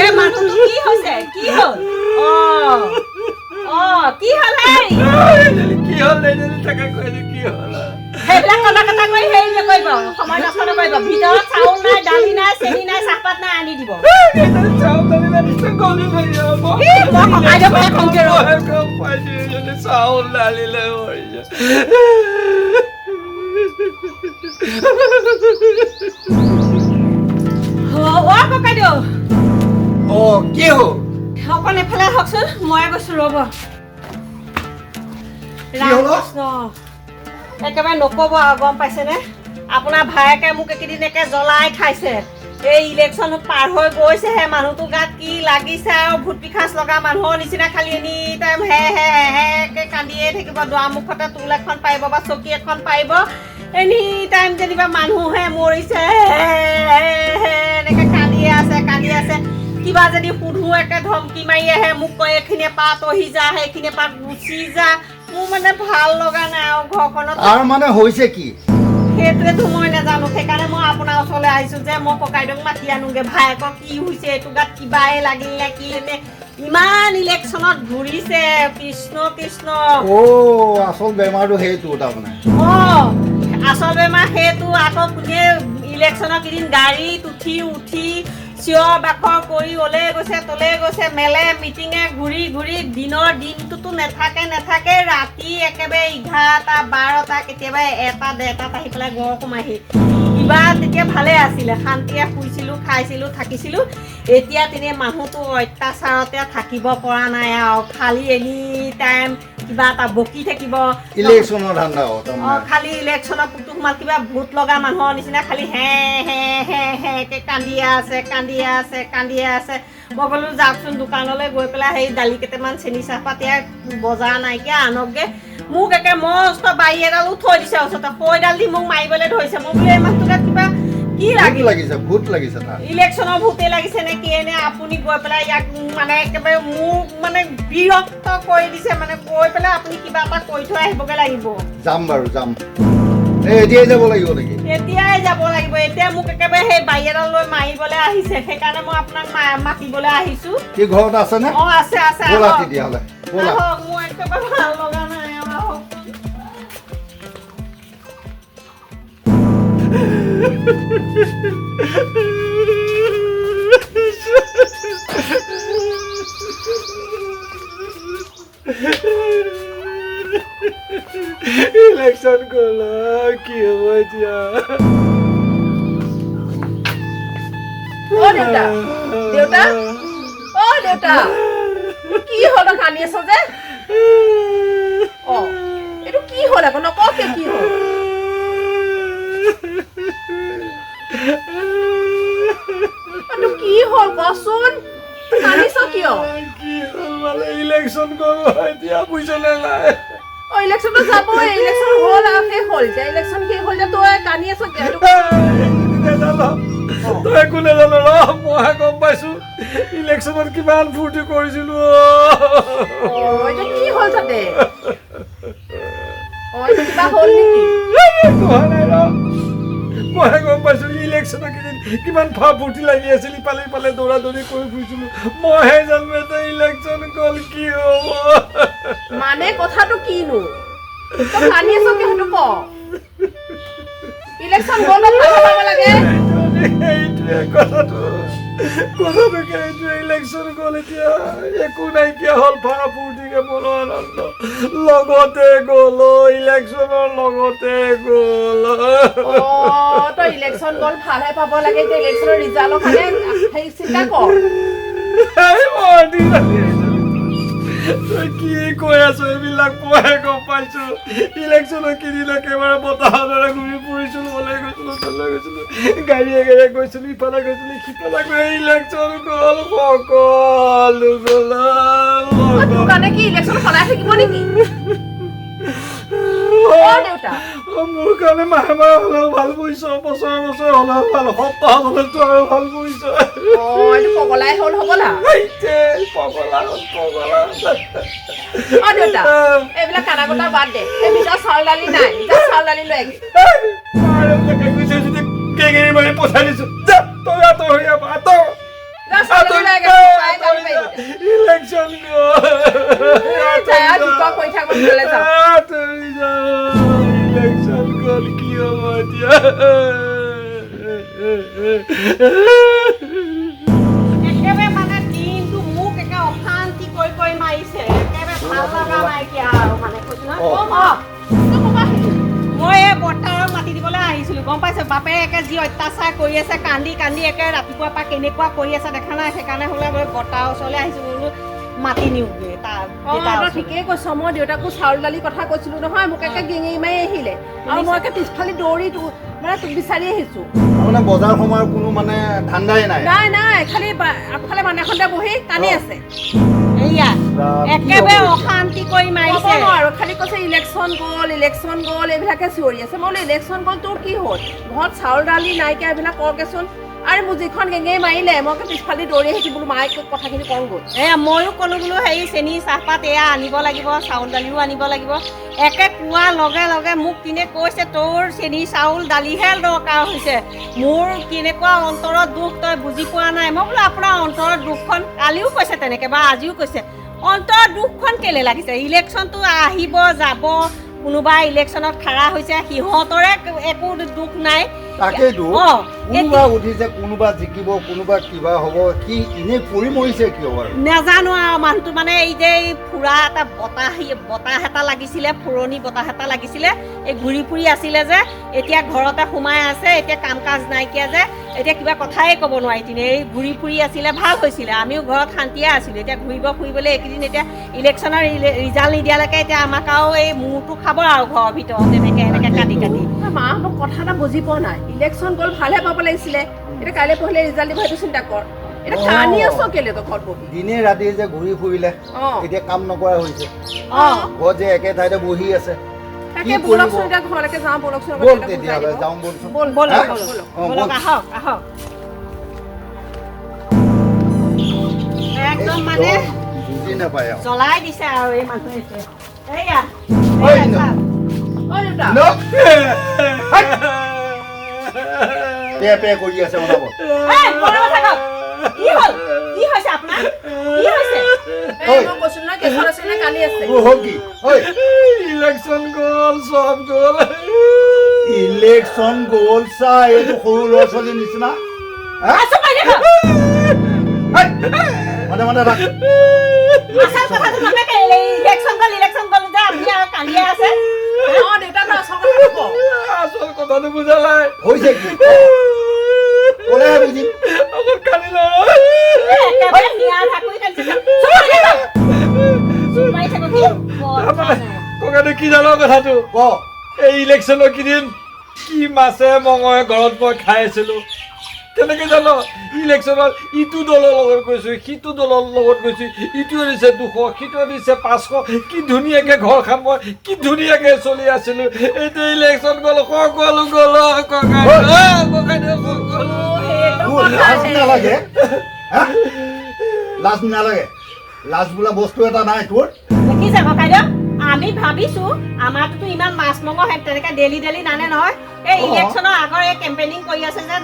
এ মানুহটো কি হৈছে কি হ'ল কি হ'ল কি হ'ল তাকে কৈছে কি হ'ল সেইবিলাক কথা কৰি হেৰি নকৰিব সময় নষ্ট নকৰিব ভিতৰত চাউল নাই দালি নাই চেনি নাই চাহপাত নাই আনি দিব চাউল দালি নাই গলি হৈ যাব চাউল দালি লৈ ককাইদেউ কি হ'ল অকণ এফালে আহকচোন মই গৈছো ৰ'ব একেবাৰে নক'ব আৰু গম পাইছেনে আপোনাৰ ভায়েকে মোক এইকেইদিন একে জ্বলাই খাইছে এই ইলেকশ্যন পাৰ হৈ গৈছেহে মানুহটো গাত কি লাগিছে আৰু ভূত পিশাচ লগা মানুহৰ নিচিনা খালি এনি টাইম হেকে কান্দিয়ে থাকিব দুৱাৰমুখতে টুল এখন পাৰিব বা চকী এখন পাৰিব এনি টাইম যেনিবা মানুহে মৰিছে এনেকে কান্দি আছে কিবা যদি সুধো একে ধমকি মাৰি আহে মোক কয় এইখিনিয়ে পা তহি যা সেইখিনিয়ে পা গুচি যা মোৰ মানে ভাল লগা নাই আৰু ঘৰখনত আৰু মানে হৈছে কি সেইটোৱেতো মই নাজানো সেইকাৰণে মই আপোনাৰ ওচৰলৈ আহিছোঁ যে মই ককাইদেউক মাতি আনোগে ভায়েকক কি হৈছে এইটো গাত কিবাই লাগিল নে কি নে ইমান ইলেকশ্যনত ঘূৰিছে কৃষ্ণ কৃষ্ণ আচল বেমাৰটো সেইটো তাৰমানে আচল বেমাৰ সেইটো আকৌ কোনে ইলেকশ্যনৰ কেইদিন গাড়ীত উঠি চিঞৰ বাখৰ কৰি অলে গৈছে মেলে মিটিঙে ঘূৰি দিনটোতো নেথাকে ৰাতি একেবাৰে 11টা 12টা কেতিয়াবা 1টা 1:30 আহি পেলাই ঘৰ সোমাইহি কিবা তেতিয়া ভালে আছিলে শান্তিৰে শুইছিলোঁ খাইছিলোঁ থাকিছিলোঁ এতিয়া তেনে মানুহটো অত্যাচাৰতে থাকিব পৰা নাই আৰু খালি এনি টাইম কিবা এটা বকি থাকিব ইলেকশ্যনৰ ধান্দা খালি ইলেকশ্যনৰ পুতু সোমাল কিবা ভূত লগা মানুহৰ নিচিনা খালি হে কান্দিয়ে আছে মই ক'লো যাওকচোন দোকানলৈ গৈ পেলাই সেই দালি কেইটামান চেনি চাহপাত বজাৰ নাইকিয়া আনকগে মোক একে মস্ত বাৰী এডালো থৈ দিছে ওচৰতে সৈডাল দি মোক মাৰিবলৈ ধৰিছে মই বোলো এই মানুহটোকে কিবা কি লাগিছে ভূত লাগিছে তাৰ ইলেকশ্যনৰ ভূতে লাগিছে নে কি এনে আপুনি গৈ পেলাই ইয়াক মানে একেবাৰে মোক মানে বিৰক্ত কৰি দিছে মানে গৈ পেলাই আপুনি কিবা এটা কৰি থৈ আহিবগে লাগিব যাম বাৰু যাম এতিয়াই যাব লাগিব নেকি এতিয়াই যাব লাগিব এতিয়া মোক একেবাৰে সেই বাৰী এডাল লৈ মাৰিবলৈ আহিছে সেইকাৰণে মই আপোনাক মাতিবলৈ আহিছো কি ঘৰত আছে নে আছে ব'লা তেতিয়াহ'লে ব'লা মোৰ একেবাৰে ভাল লগা নাই ইলেকশ্যন গ'ল কি হ'ব এতিয়া দেউতা কি হ'ল কান্দি আছ যে এইটো কি হ'ল আকৌ নকওঁকে কি হ'ল কি হ'ল কচোন কান্দিছ কিয় কি হ'ল মানে ইলেকশ্যন গ'ল এতিয়া বুজিছ নে নাই ইলেকশ্যনটো যাবই ইলেকশ্যন হ'ল আৰু শেষ হ'ল যে ইলেকশ্যন শেষ হ'ল যে তই কান্দি আছ তই একো নাজানো মইহে গম পাইছো ইলেকশ্যনত কিমান ফূৰ্তি কৰিছিলো কি হ'ল তাতে কিবা হ'ল নেকি মইহে গম পাইছো ইলেকশ্যনৰ কেইদিন কিমান ফূৰ্তি লাগি আছিল ইফালে দৌৰা দৌৰি কৰি ফুৰিছিলো মইহে জানো এটা ইলেকশ্যন গ'ল কি হ'ব মানে কথাটো কিনো তই কান্দি আছ কি সেইটো ক ইলেকশ্যন গ'ল লাগে এইটোৱে কথাটো ইলেকশ্যন গ'ল এতিয়া একো নাইকিয়া হ'ল ফূৰ্তিকে মনৰ আনন্দ লগতে গ'ল ইলেকশ্যনৰ লগতে গ'ল তই ইলেকশ্যন গ'ল ভালহে পাব লাগে এতিয়া ইলেকশ্যনৰ ৰিজাল্টৰ কাৰণে চিন্তা কৰ তই কি কৈ আছ এইবিলাক মইহে গম পাইছো ইলেকশ্যনৰ কেইদিন একেবাৰে বতাহৰ দৰে ঘূৰি ফুৰিছিলো ওলাই গৈছিলো তলৈ গৈছিলো গাড়ীয়ে গৈছিলো ইফালে গৈছিলো সিফালে গৈ ইলেকশ্যন গ'ল সকলো গ'ল তোৰ কাৰণে কি ইলেকশ্যন সদায় থাকিব নেকি মোৰ কাৰণে মাহে হ'লেও ভাল পৰিছ বছৰে হ'লেও ভাল সপ্তাহত হ'লেতো আৰু ভাল পৰিছ পগলাই হ'ল হ'বলা এইবিলাক কানা কটা বাদ দে এই ভিতৰত চাউল দালি নাই চাউল দালি লৈ গেঙেৰি মাৰি পঠাই দিছো যা তই আঁতৰ হৈ আহ আঁতৰ ইলেকশ্যন ইলেকশ্যন গ'ল কি হ'ব এতিয়া একেবাৰে মানে দিনটো মোক একে অশান্তি কৰি মাৰিছে একেবাৰে ভাল লগা নাইকিয়া আৰু মানে কৈছো নহয় মই এই বৰ্তাৰক মাতি দিবলৈ আহিছিলো গম পাইছো বাপে একে যি অত্যাচাৰ কৰি আছে কান্দি কান্দি একে ৰাতিপুৱাৰ পৰা কেনেকুৱা কৰি আছে দেখা নাই সেইকাৰণে হ'লে মই বৰ্তাৰ ওচৰলৈ আহিছো বোলো মাতি নিওঁগৈ তাৰ ঠিকেই কৈছ মই দেউতাকো চাউল দালি কথা কৈছিলো নহয় মোক একে গেঙেৰি মাৰি আহিলে আৰু মই একে পিছফালে দৌৰি মানে তোক বিচাৰি আহিছো মানে বজাৰ সময়ৰ কোনো মানে ধান্দাই নাই নাই খালি আগফালে মানুহখনতে বহি কান্দি আছে এয়া একেবাৰে অশান্তি কৰি মাৰিছে আৰু খালি কৈছে ইলেকশ্যন গ'ল এইবিলাকে চিঞৰি আছে মই বোলো ইলেকশ্যন গ'ল তোৰ কি হ'ল ঘৰত চাউল দালি নাইকিয়া এইবিলাক কৰকেচোন আৰু মোৰ যিখন গেঙেৰি মাৰিলে মই পিছফালে দৌৰি আহিছো বোলো মায়ে কথাখিনি কওঁ গ'ল এয়া ময়ো ক'লো বোলো হেৰি চেনি চাহপাত এয়া আনিব লাগিব চাউল দালিও আনিব লাগিব একে কোৱাৰ লগে লগে মোক কিনে কৈছে তোৰ চেনি চাউল দালিহে দৰকাৰ হৈছে মোৰ কেনেকুৱা অন্তৰত দুখ তই বুজি পোৱা নাই মই বোলো আপোনাৰ অন্তৰত দুখখন কালিও কৈছে তেনেকৈ বা আজিও কৈছে অন্তৰত দুখখন কেলৈ লাগিছে ইলেকশ্যনটো আহিব যাব কোনোবা ইলেকশ্যনত খাৰা হৈছে সিহঁতৰে একো দুখ নাই তাকেইতো কোনোবা উঠিছে কোনোবা জিকিব কোনোবা কিবা হ'ব কি এনেই পৰি মৰিছে কিয় বাৰু নাজানো আৰু মানুহটো মানে এই যে ফুৰা এটা বতাহ এটা লাগিছিলে ফুৰণি বতাহ এটা লাগিছিলে এই ঘূৰি ফুৰি আছিলে যে এতিয়া ঘৰতে সোমাই আছে এতিয়া কাম কাজ নাইকিয়া যে এতিয়া কিবা কথাই ক'ব নোৱাৰি তিনে এই ঘূৰি ফুৰি আছিলে ভাল হৈছিলে আমিও ঘৰত শান্তিয়ে আছিলোঁ এতিয়া ঘূৰিব ফুৰিবলৈ এইকেইদিন এতিয়া ইলেকশ্যনৰ ৰিজাল্ট নিদিয়ালৈকে এতিয়া আমাক আৰু এই মূৰটো খাব আৰু ঘৰৰ ভিতৰত এনেকৈ কাটি কাটি মাহঁতক কথা এটা বুজি পোৱা নাই ইলেকশ্যন গ'ল ভালহে পাব লাগিছিলে এতিয়া কাইলৈ পঢ়িলে ৰিজাল্ট দিব সেইটো চিন্তা কৰ এতিয়া কানি আছ কেলে তই ঘৰত বহি দিনে ৰাতি যে ঘূৰি ফুৰিলে এতিয়া কাম নকৰা হৈছে ঘৰত যে একে ঠাইতে বহি আছে তাকে বলকচোন এতিয়া ঘৰলৈকে যাওঁ বলকচোন ব'ল তেতিয়াহ'লে যাওঁ ব'লচোন ব'লক আহক একদম মানে বুজি নাপায় আৰু জ্বলাই দিছে আৰু এই মানুহে এয়া পে কৰি আছে ওলাব কি হৈছে আপোনাৰ কি হৈছে মই কৈছিলো নহয় কেঁচৰ আছিলে কালি আছে হ'ল কি ইলেকশ্যন গ'ল চব গ'ল ইলেকশ্যন গ'ল চা এইটো সৰু ল'ৰা ছোৱালীৰ নিচিনা মানে মানে ৰাখ আচল কথাটো নকয় ইলেকশ্যন গ'ল যে আপুনি আৰু কান্দিয়ে আছে দেউতাক আচল কথাটো কওঁ আচল কথাটো বুজা নাই হৈছে কি ক'লেহে বুজিম অকল কালি একেবাৰে হিয়া ঠাকুৰি কান্দিছে ককাটো কি জানো কথাটো ক এই ইলেকশ্যনৰ কেইদিন কি মাছে মঙহে ঘৰত মই খাই আছিলো কেনেকে জানো ইলেকশ্যনত ইটো দলৰ লগত গৈছো সিটো দলৰ লগত গৈছো ইটোৱে দিছে 200 সিটোৱে দিছে 500 কি ধুনীয়াকে ঘৰখন মই কি ধুনীয়াকে চলি আছিলো এইটো ইলেকশ্যন গ'ল লাজ নালাগে লাজ নালাগে লাজ বোলা বস্তু এটা নাই তোৰ দেখিছে ককাইদেউ আমি ভাবিছো আমাৰতো ইমান মাছ মঙহ তেনেকৈ ডেইলি নানে নহয় এই ইলেকশ্যনৰ আগৰ এই কেম্পেইনিং কৰি আছে যে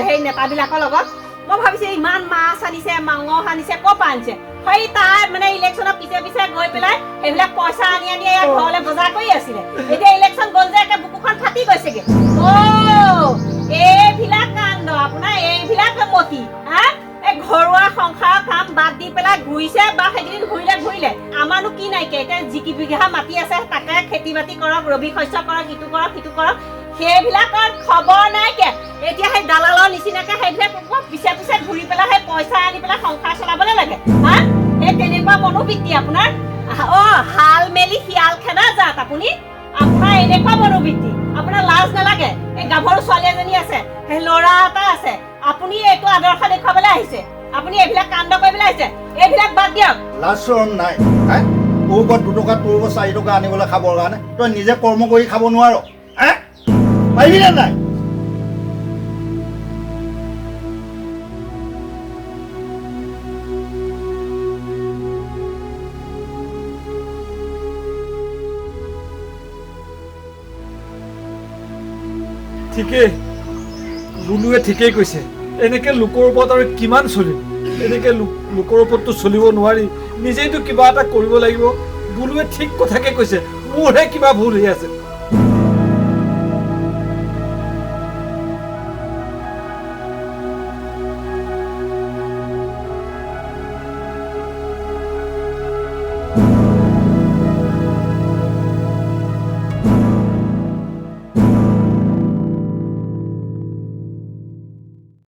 সেই নেতাবিলাকৰ লগত মই ভাবিছো ইমান মাছ আনিছে মঙহ আনিছে ক'ৰ পৰা আনিছে সেই তাৰ মানে ইলেকশ্যনৰ পিছে পিছে গৈ পেলাই সেইবিলাক পইচা আনি ইয়াত ঘৰলৈ বজাৰ কৰি আছিলে এতিয়া ইলেকশ্যন গ'ল যে একে বুকুখন ফাটি গৈছেগে এইবিলাক কাণ্ড আপোনাৰ এইবিলাক মতি হা এই ঘৰুৱা সংসাৰৰ কাম বাদ দি পেলাই ঘূৰিছে বা সেইকেইদিন ঘূৰিলে আমাৰনো কি নাইকিয়া এতিয়া যিকি বিঘা মাটি আছে তাকে খেতি বাতি কৰক ৰবি শস্য কৰক ইটো কৰক সিটো কৰক সেইবিলাকৰ খবৰ নাইকিয়া এতিয়া সেই দালালৰ নিচিনাকে সেইবিলাক পিছে পিছে ঘূৰি পেলাই সেই পইচা আনি পেলাই সংসাৰ চলাবলৈ লাগে হা সেই তেনেকুৱা মনোবৃত্তি আপোনাৰ হাল মেলি শিয়াল খেদা যাত আপুনি আপোনাৰ এনেকুৱা মনোবৃত্তি আপোনাৰ লাজ নালাগে এই গাভৰু ছোৱালী এজনী আছে সেই ল'ৰা এটা আছে আপুনি এইটো আদৰ্শ দেখুৱাবলৈ আহিছে আপুনি এইবিলাক কাণ্ড কৰিবলৈ আহিছে এইবিলাক বাদ দিয়ক লাজ চৰম নাই তোৰ ওপৰত 2 টকা তোৰ ওপৰত 4 টকা আনিবলৈ খাবৰ কাৰণে তই নিজে কৰ্ম কৰি খাব নোৱাৰ পাৰিবি নে নাই ঠিকেই বুলুৱে ঠিকেই কৈছে এনেকে লোকৰ ওপৰত আৰু কিমান চলিম এনেকে লোকৰ ওপৰততো চলিব নোৱাৰি নিজেইতো কিবা এটা কৰিব লাগিব বুলুৱে ঠিক কথাকে কৈছে মোৰহে কিবা ভুল হৈ আছে